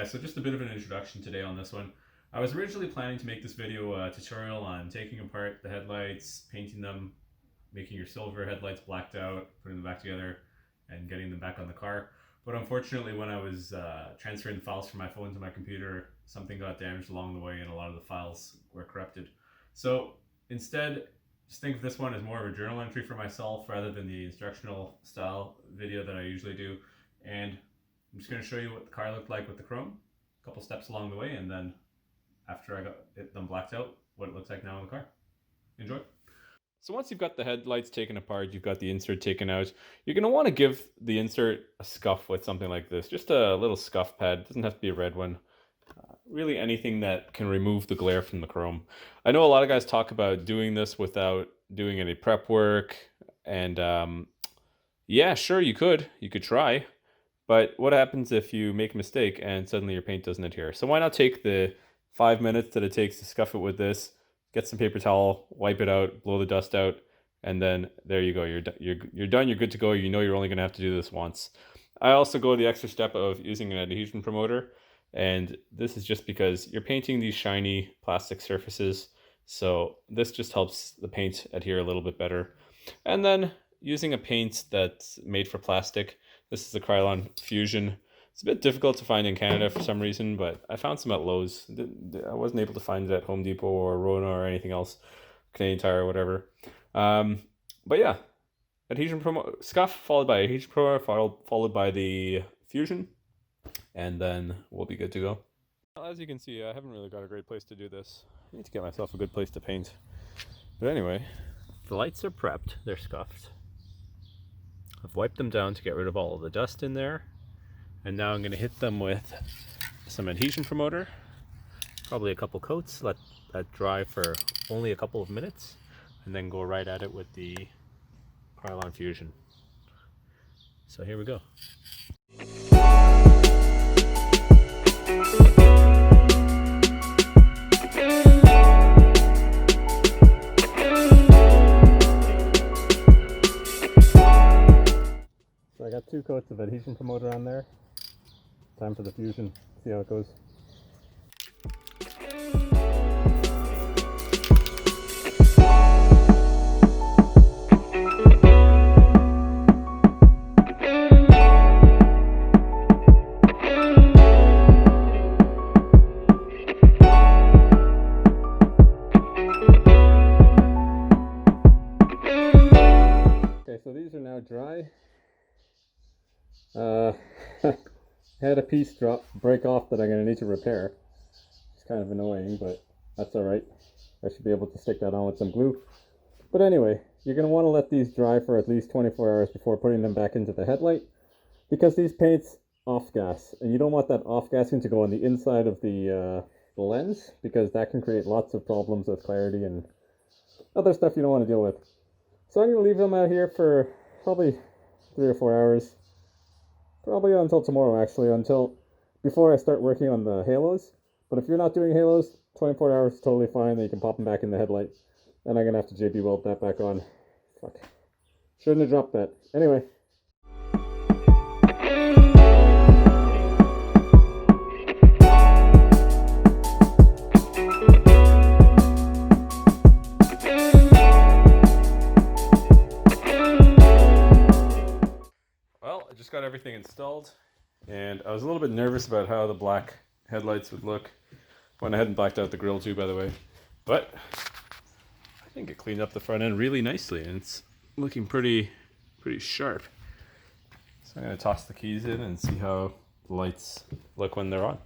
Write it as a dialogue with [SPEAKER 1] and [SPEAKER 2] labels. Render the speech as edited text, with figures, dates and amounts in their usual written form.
[SPEAKER 1] guys, so just a bit of an introduction today on this one. I was originally planning to make this video a tutorial on taking apart the headlights, painting them, making your silver headlights blacked out, putting them back together, and getting them back on the car. But unfortunately, when I was transferring the files from my phone to my computer, something got damaged along the way and a lot of the files were corrupted. So instead, just think of this one as more of a journal entry for myself rather than the instructional style video that I usually do. And I'm just going to show you what the car looked like with the chrome, a couple steps along the way, and then after I got them blacked out, what it looks like now in the car. Enjoy. So once you've got the headlights taken apart, you've got the insert taken out, you're going to want to give the insert a scuff with something like this. Just a little scuff pad. It doesn't have to be a red one. Really anything that can remove the glare from the chrome. I know a lot of guys talk about doing this without doing any prep work. And yeah, sure, you could try. But what happens if you make a mistake and suddenly your paint doesn't adhere? So why not take the 5 minutes that it takes to scuff it with this, get some paper towel, wipe it out, blow the dust out, and then there you go. You're done. You're good to go. You know you're only going to have to do this once. I also go the extra step of using an adhesion promoter, and this is just because you're painting these shiny plastic surfaces, so this just helps the paint adhere a little bit better. And then using a paint that's made for plastic. This is the Krylon Fusion. It's a bit difficult to find in Canada for some reason, but I found some at Lowe's. I wasn't able to find it at Home Depot or Rona or anything else, Canadian Tire or whatever. But yeah, scuff followed by adhesion promoter, followed by the Fusion, and then we'll be good to go. Well, as you can see, I haven't really got a great place to do this. I need to get myself a good place to paint. But anyway, the lights are prepped. They're scuffed. I've wiped them down to get rid of all of the dust in there. And now I'm going to hit them with some adhesion promoter. Probably a couple coats, let that dry for only a couple of minutes. And then go right at it with the Krylon Fusion. So here we go. So I got 2 coats of adhesion promoter on there. Time for the Fusion. See how it goes. Okay, so these are now dry. Had a piece break off that I'm going to need to repair. It's kind of annoying, but that's alright. I should be able to stick that on with some glue. But anyway, you're going to want to let these dry for at least 24 hours before putting them back into the headlight, because these paints off-gas, and you don't want that off-gassing to go on the inside of the lens, because that can create lots of problems with clarity and other stuff you don't want to deal with. So I'm going to leave them out here for probably 3 or 4 hours. Probably until tomorrow, actually, before I start working on the halos. But if you're not doing halos, 24 hours is totally fine. Then you can pop them back in the headlight. And I'm going to have to JB weld that back on. Fuck. Shouldn't have dropped that. Anyway. I just got everything installed, and I was a little bit nervous about how the black headlights would look when I hadn't blacked out the grille too, by the way, but I think it cleaned up the front end really nicely, and it's looking pretty sharp. So I'm going to toss the keys in and see how the lights look when they're on.